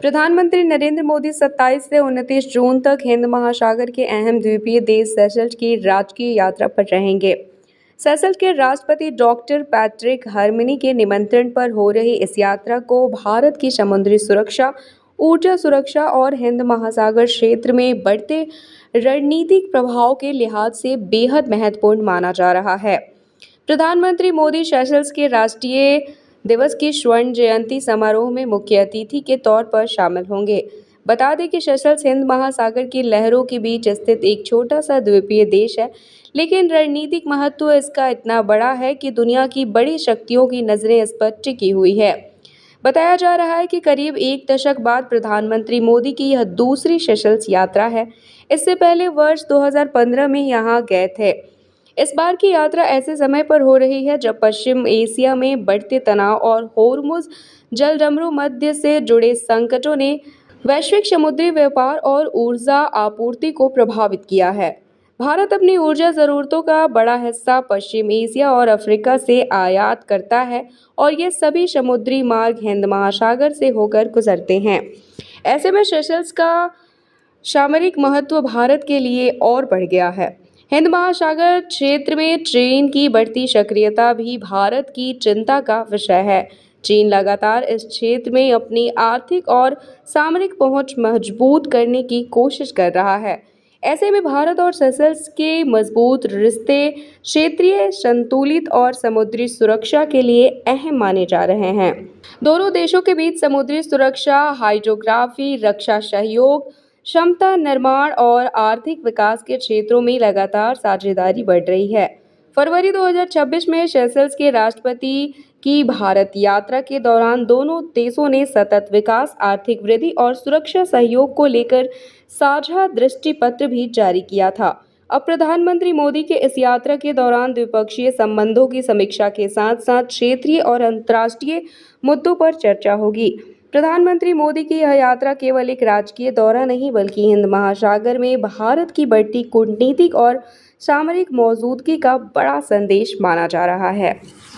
प्रधानमंत्री नरेंद्र मोदी 27 से 29 जून तक हिंद महासागर के अहम द्वीपीय देश सेशल्स की राजकीय यात्रा पर रहेंगे। सेशल्स के राष्ट्रपति डॉक्टर पैट्रिक हरमिनी के निमंत्रण पर हो रही इस यात्रा को भारत की समुद्री सुरक्षा, ऊर्जा सुरक्षा और हिंद महासागर क्षेत्र में बढ़ते रणनीतिक प्रभाव के लिहाज से बेहद महत्वपूर्ण माना जा रहा है। प्रधानमंत्री मोदी सेशल्स के राष्ट्रीय दिवस की स्वर्ण जयंती समारोह में मुख्य अतिथि के तौर पर शामिल होंगे। बता दें कि सेशल्स हिंद महासागर की लहरों के बीच स्थित एक छोटा सा द्वीपीय देश है, लेकिन रणनीतिक महत्व इसका इतना बड़ा है कि दुनिया की बड़ी शक्तियों की नजरें इस पर टिकी हुई है। बताया जा रहा है कि करीब एक दशक बाद प्रधानमंत्री मोदी की यह दूसरी सेशल्स यात्रा है। इससे पहले वर्ष 2015 में यहाँ गए थे। इस बार की यात्रा ऐसे समय पर हो रही है जब पश्चिम एशिया में बढ़ते तनाव और होर्मुज जलडमरू मध्य से जुड़े संकटों ने वैश्विक समुद्री व्यापार और ऊर्जा आपूर्ति को प्रभावित किया है। भारत अपनी ऊर्जा जरूरतों का बड़ा हिस्सा पश्चिम एशिया और अफ्रीका से आयात करता है और ये सभी समुद्री मार्ग हिंद महासागर से होकर गुजरते हैं। ऐसे में सेशल्स का सामरिक महत्व भारत के लिए और बढ़ गया है। हिंद महासागर क्षेत्र में चीन की बढ़ती सक्रियता भी भारत की चिंता का विषय है। चीन लगातार इस क्षेत्र में अपनी आर्थिक और सामरिक पहुंच मजबूत करने की कोशिश कर रहा है। ऐसे में भारत और सेशल्स के मजबूत रिश्ते क्षेत्रीय संतुलित और समुद्री सुरक्षा के लिए अहम माने जा रहे हैं। दोनों देशों के बीच समुद्री सुरक्षा, हाइड्रोग्राफी, रक्षा सहयोग, क्षमता निर्माण और आर्थिक विकास के क्षेत्रों में लगातार साझेदारी बढ़ रही है। फरवरी 2026 में सेशल्स के राष्ट्रपति की भारत यात्रा के दौरान दोनों देशों ने सतत विकास, आर्थिक वृद्धि और सुरक्षा सहयोग को लेकर साझा दृष्टिपत्र भी जारी किया था। अब प्रधानमंत्री मोदी के इस यात्रा के दौरान द्विपक्षीय संबंधों की समीक्षा के साथ साथ क्षेत्रीय और अंतर्राष्ट्रीय मुद्दों पर चर्चा होगी। प्रधानमंत्री मोदी की यह यात्रा केवल एक राजकीय दौरा नहीं बल्कि हिंद महासागर में भारत की बढ़ती कूटनीतिक और सामरिक मौजूदगी का बड़ा संदेश माना जा रहा है।